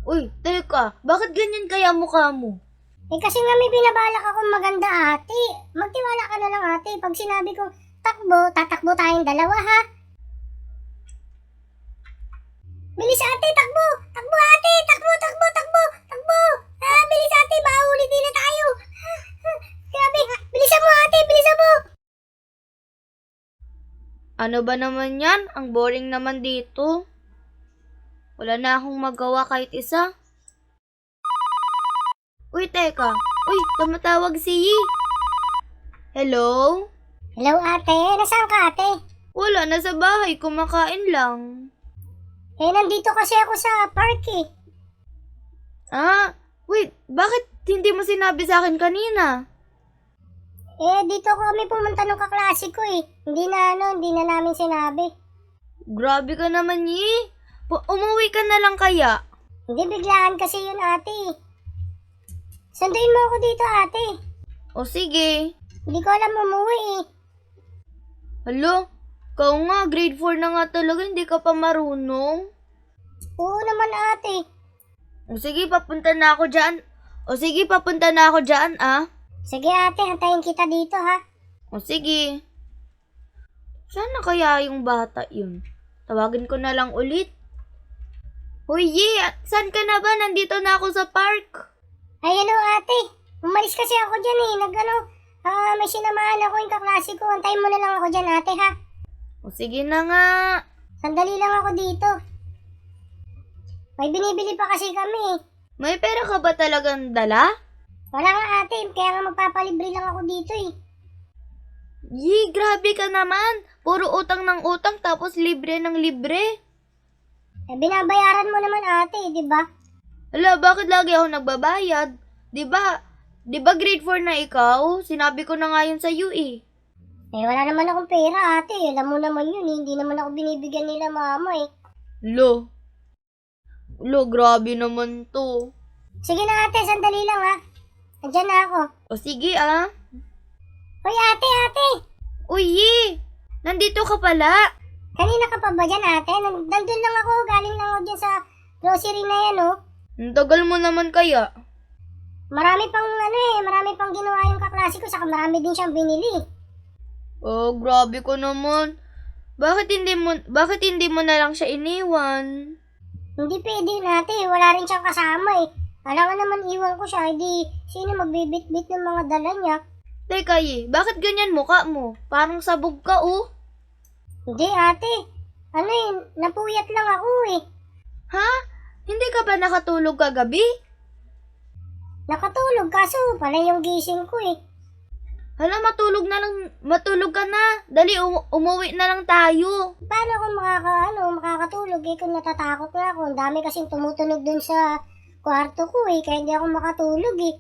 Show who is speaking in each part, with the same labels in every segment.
Speaker 1: Uy, teka, bakit ganyan kaya mukha mo?
Speaker 2: Kasi nga may binabalak akong maganda ate. Magtiwala ka na lang ate. Pag sinabi ko takbo, tatakbo tayong dalawa ha. Bilis ate, takbo! Takbo ate! Takbo, takbo, takbo! Takbo! Bilis ate, mahuli din na tayo. Grabe, bilisan mo ate, bilisan mo!
Speaker 1: Ano ba naman yan? Ang boring naman dito. Wala na akong magawa kahit isa. Uy, teka. Uy, tumatawag si Yi. Hello?
Speaker 2: Hello ate, nasaan ka ate?
Speaker 1: Wala, nasa bahay. Kumakain lang.
Speaker 2: Nandito kasi ako sa park eh.
Speaker 1: Wait, bakit hindi mo sinabi sa akin kanina?
Speaker 2: Dito kami pumunta ng kaklase ko eh. Hindi na namin sinabi.
Speaker 1: Grabe ka naman, Yi. Umuwi ka na lang kaya?
Speaker 2: Hindi, biglaan kasi yun ate. Sunduin mo ako dito ate.
Speaker 1: O sige.
Speaker 2: Hindi ko alam umuwi eh.
Speaker 1: Hello? Ikaw nga, grade 4 na nga talaga, hindi ka pa marunong.
Speaker 2: Oo naman ate.
Speaker 1: O sige, papunta na ako dyan, ah.
Speaker 2: Sige ate, hantayin kita dito ha.
Speaker 1: O sige. Saan na kaya yung bata yun? Tawagin ko na lang ulit. Hoy, Yi! Saan ka na ba? Nandito na ako sa park.
Speaker 2: Ay ano ate, umalis kasi ako dyan eh. May sinamahan ako yung kaklase ko. Hantayin mo na lang ako dyan ate ha.
Speaker 1: O sige na nga.
Speaker 2: Sandali lang ako dito. May binibili pa kasi kami eh.
Speaker 1: May pera ka ba talagang dala?
Speaker 2: Wala nga ate, kaya nga magpapalibre lang ako dito eh.
Speaker 1: Yi, grabe ka naman. Puro utang ng utang tapos libre ng libre.
Speaker 2: Binabayaran mo naman ate, di ba?
Speaker 1: Hala, bakit lagi ako nagbabayad? Di ba grade 4 na ikaw? Sinabi ko na nga yun sa iyo eh.
Speaker 2: Wala naman akong pera ate. Alam mo naman yun eh. Hindi naman ako binibigyan nila mama eh.
Speaker 1: Lo, grabe naman to.
Speaker 2: Sige na ate, sandali lang ha. Andyan na ako.
Speaker 1: O sige ah.
Speaker 2: Hoy ate!
Speaker 1: Uy, Yi! Nandito ka pala.
Speaker 2: Kanina ka pa ba dyan ate? Nandun lang ako. Galing lang ako dyan sa grocery na yan oh.
Speaker 1: Ang tagal mo naman kaya.
Speaker 2: Marami pang ginawa yung kaklase ko. Saka marami din siyang binili.
Speaker 1: Oh, grabe ko naman. Bakit hindi mo na lang siya iniwan?
Speaker 2: Hindi pwede ate. Wala rin siyang kasama eh. Alam naman iwan ko siya. Hindi sino magbibit-bit ng mga dala niya.
Speaker 1: Teka, Yi, bakit ganyan mukha mo? Parang sabog ka, oh.
Speaker 2: Hindi ate. Napuyat lang ako eh.
Speaker 1: Ha? Hindi ka ba nakatulog kagabi?
Speaker 2: Nakatulog kaso pala yung gising ko eh.
Speaker 1: Hala, matulog ka na. Dali, umuwi na lang tayo.
Speaker 2: Paano ako makakatulog eh kung natatakot na ako. Ang dami kasing tumutunog dun sa kwarto ko eh. Kaya hindi ako makatulog eh.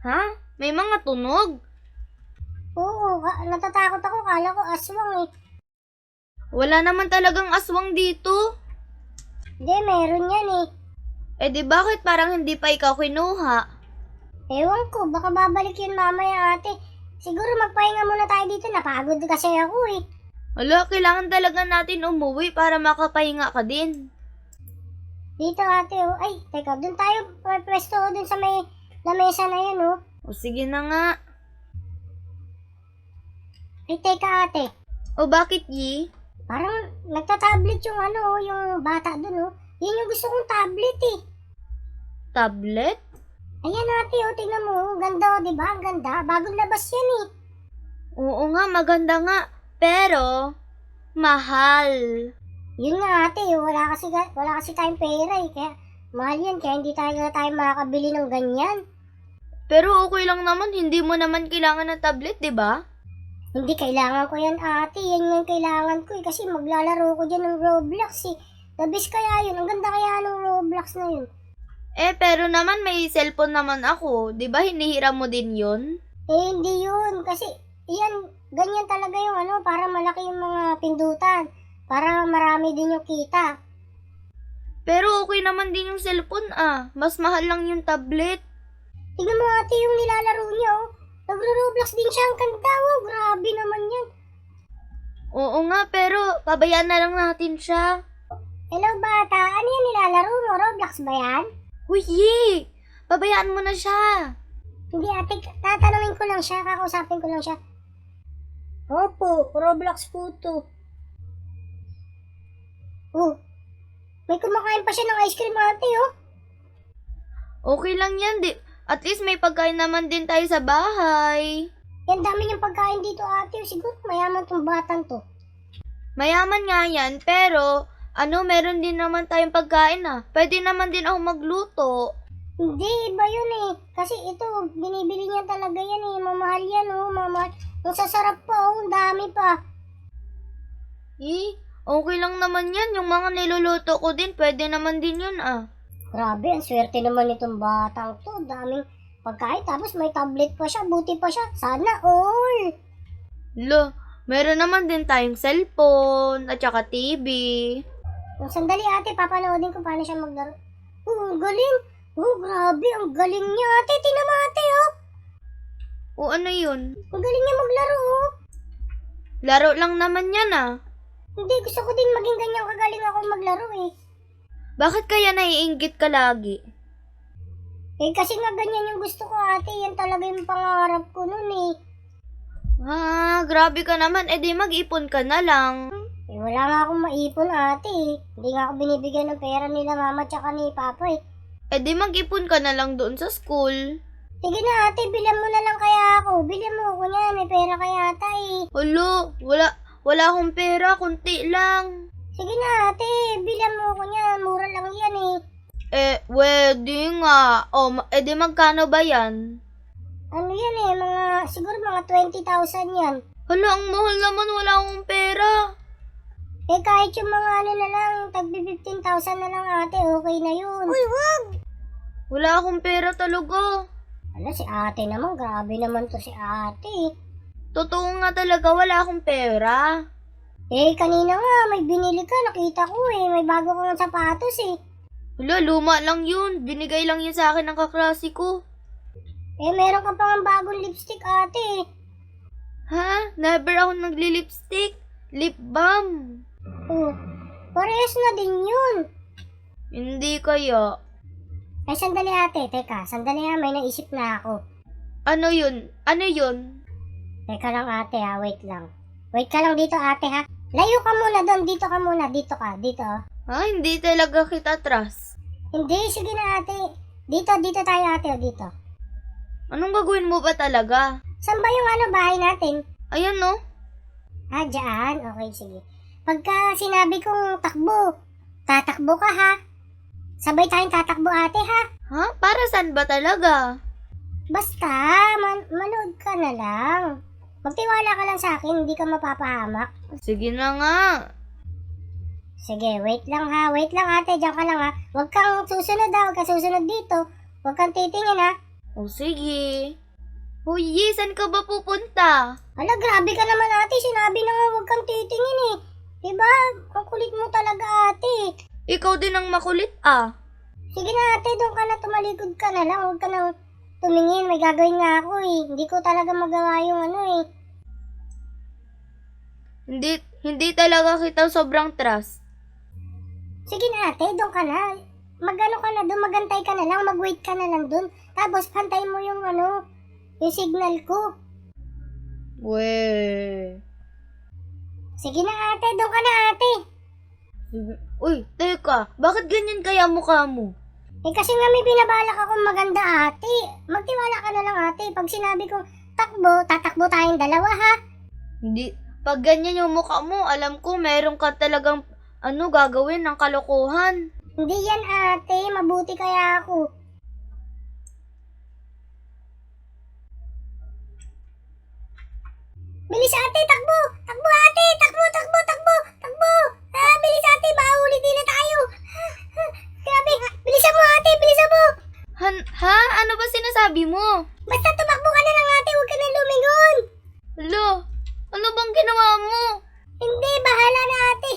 Speaker 1: Ha? May mga tunog?
Speaker 2: Oo, natatakot ako. Kala ko aswang eh.
Speaker 1: Wala naman talagang aswang dito.
Speaker 2: Hindi, meron yan eh.
Speaker 1: Di bakit parang hindi pa ikaw kinuha?
Speaker 2: Ewan ko, baka babalik yun mamaya ate. Siguro magpahinga muna tayo dito. Napagod kasi ako eh.
Speaker 1: Hala, kailangan talaga natin umuwi para makapahinga ka din.
Speaker 2: Dito ate oh. Ay, teka, dun tayo pwesto dun sa may lamesa na yan oh.
Speaker 1: O sige na nga.
Speaker 2: Ay, teka ate.
Speaker 1: O bakit, Yi?
Speaker 2: Parang nagta-tablet yung bata dun oh. Yun yung gusto kong tablet eh.
Speaker 1: Tablet?
Speaker 2: Ayan ate oh, tingnan mo. Ganda oh, diba? Ang ganda. Bagong labas yan eh.
Speaker 1: Oo nga, maganda nga. Pero, mahal.
Speaker 2: Yun nga ate, wala kasi tayong pera eh. Kaya mahal yan, kaya hindi tayo makakabili ng ganyan.
Speaker 1: Pero okay lang naman, hindi mo naman kailangan ng tablet, di ba?
Speaker 2: Hindi kailangan ko yan ate, yan yung kailangan ko eh. Kasi maglalaro ko dyan ng Roblox eh. The best kaya yun, ang ganda kaya ng Roblox na yun.
Speaker 1: Pero naman may cellphone naman ako. Di ba hinihiram mo din yun?
Speaker 2: Hindi yun. Kasi, ganyan talaga yung para malaki yung mga pindutan. Para marami din yung kita.
Speaker 1: Pero okay naman din yung cellphone ah. Mas mahal lang yung tablet.
Speaker 2: Tignan mo ate yung nilalaro niya oh. Nagro-Roblox din siya. Ang ganda oh. Grabe naman yan.
Speaker 1: Oo nga, pero pabayaan na lang natin siya.
Speaker 2: Hello bata, ano yan nilalaro mo? Roblox ba yan?
Speaker 1: Huy, Yi! Pabayaan mo na siya.
Speaker 2: Hindi ate, tatanungin ko lang siya, kakausapin ko lang siya. Opo, Roblox po to. Oh, may kumakain pa siya ng ice cream ate oh.
Speaker 1: Okay lang yan, di. At least may pagkain naman din tayo sa bahay.
Speaker 2: Yan dami niyang pagkain dito ate, siguro mayaman tong batang to.
Speaker 1: Mayaman nga yan, pero meron din naman tayong pagkain ah. Pwede naman din ako magluto.
Speaker 2: Hindi, iba yun eh. Kasi ito, binibili niya talaga yan eh. Mamahal yan oh, mamahal. Ang sasarap pa oh, ang dami pa.
Speaker 1: Okay lang naman yan. Yung mga niluluto ko din, pwede naman din yun ah.
Speaker 2: Grabe, ang swerte naman itong batang to. Daming pagkain, tapos may tablet pa siya, buti pa siya. Sana all.
Speaker 1: Meron naman din tayong cellphone at saka TV.
Speaker 2: Sandali ate, papanoodin ko paano siya maglaro. Oh, ang galing. Oh, grabe, ang galing niya ate. Tingnan mo ate oh.
Speaker 1: O ano yun?
Speaker 2: Ang galing niya maglaro oh.
Speaker 1: Laro lang naman yan ah.
Speaker 2: Hindi, gusto ko din maging ganyan kagaling ako maglaro eh.
Speaker 1: Bakit kaya naiinggit ka lagi?
Speaker 2: Eh kasi nga ganyan yung gusto ko ate. Yan talaga yung pangarap ko nun eh.
Speaker 1: Grabe ka naman. E di mag-ipon ka na lang.
Speaker 2: Eh wala nga akong maipon ate eh. Hindi nga ako binibigyan ng pera nila mama tsaka ni papa eh.
Speaker 1: E di mag-ipon ka na lang doon sa school.
Speaker 2: Sige na ate, bilan mo na lang kaya ako. Bilan mo ako niyan, may pera kaya ata eh.
Speaker 1: Wala akong pera, kunti lang.
Speaker 2: Sige na ate, bilan mo ako niyan. Mura lang yan eh.
Speaker 1: Pwede nga. Di magkano ba yan?
Speaker 2: Ano yan eh, siguro mga 20,000 yan.
Speaker 1: Hala, ang mahal naman, wala akong pera.
Speaker 2: Eh kahit yung mga ano na lang, tagbi 15,000 na lang ate, okay na yun. Uy, wag!
Speaker 1: Wala akong pera talaga.
Speaker 2: Ala, si ate naman, grabe naman to si ate.
Speaker 1: Totoo nga talaga, wala akong pera.
Speaker 2: Eh, kanina nga, may binili ka, nakita ko eh. May bago kang sapatos eh.
Speaker 1: Hala, luma lang yun. Binigay lang yun sa akin ng kaklase ko.
Speaker 2: Eh, meron ka pang bagong lipstick ate.
Speaker 1: Ha? Never ako nagli-lipstick. Lip balm.
Speaker 2: Oh, parehas na din yun.
Speaker 1: Hindi kaya.
Speaker 2: Eh, sandali ate, teka, sandali ha, may naisip na ako.
Speaker 1: Ano yun?
Speaker 2: Teka lang ate ha, wait lang. Wait ka lang dito ate ha. Layo ka muna doon, dito ka muna, dito ka, dito.
Speaker 1: Hindi talaga kita trust.
Speaker 2: Hindi, sige na ate. Dito tayo ate, dito.
Speaker 1: Anong gagawin mo ba talaga?
Speaker 2: Saan ba yung bahay natin?
Speaker 1: Ayan no?
Speaker 2: Dyan, okay, sige. Pagka sinabi kong takbo, tatakbo ka ha. Sabay tayong tatakbo ate ha.
Speaker 1: Ha? Para saan ba talaga?
Speaker 2: Basta, manood ka na lang. Magtiwala ka lang sa akin, hindi ka mapapahamak.
Speaker 1: Sige na nga.
Speaker 2: Sige, wait lang ha. Wait lang ate, dyan ka lang ha. Huwag kang susunod ha, huwag kang susunod dito. Huwag kang titingin ha.
Speaker 1: Sige. Huy, saan ka ba pupunta?
Speaker 2: Ala, grabe ka naman ate. Sinabi na nga huwag kang titingin eh. Diba? Ang kulit mo talaga ate.
Speaker 1: Ikaw din ang makulit ah.
Speaker 2: Sige na ate, doon ka na, tumalikod ka na lang. Huwag ka nang tumingin. May gagawin nga ako eh. Hindi ko talaga magawa yung eh.
Speaker 1: Hindi talaga kita sobrang trust.
Speaker 2: Sige na ate, doon ka na. Magano ka na doon, magantay ka na lang, mag-wait ka na lang doon. Tapos pantay mo yung yung signal ko. Sige na ate, doon ka na ate.
Speaker 1: Uy, teka, bakit ganyan kaya mukha mo?
Speaker 2: Eh kasi nga may binabalak akong maganda ate. Magtiwala ka na lang ate. Pag sinabi kong takbo, tatakbo tayong dalawa ha.
Speaker 1: Hindi, pag ganyan yung mukha mo, alam ko meron ka talagang gagawin ng kalokohan.
Speaker 2: Hindi yan ate, mabuti kaya ako. Bilis ate, takbo! Takbo ate! Takbo, takbo, takbo! Takbo! Bilis ate, mahuli din na tayo! Grabe, bilisan mo ate, bilisan mo!
Speaker 1: Ha? Ano ba sinasabi mo?
Speaker 2: Basta tumakbo ka na lang ate, huwag ka na lumingon!
Speaker 1: Hala, ano bang ginawa mo?
Speaker 2: Hindi, bahala na ate!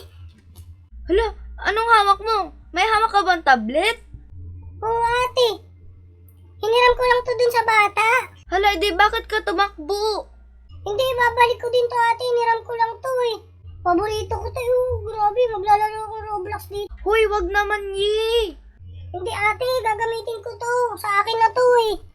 Speaker 1: Hala, anong hawak mo? May hawak ka bang tablet?
Speaker 2: Oo ate, hiniram ko lang to dun sa bata.
Speaker 1: Hala, di bakit ka tumakbo?
Speaker 2: Hindi, babalik ko din to ate, hiniram ko lang to eh. Paborito ko to, grabe, maglalaro akong Roblox dito.
Speaker 1: Hoy, wag naman Yi.
Speaker 2: Hindi ate, gagamitin ko to. Sa akin na to eh.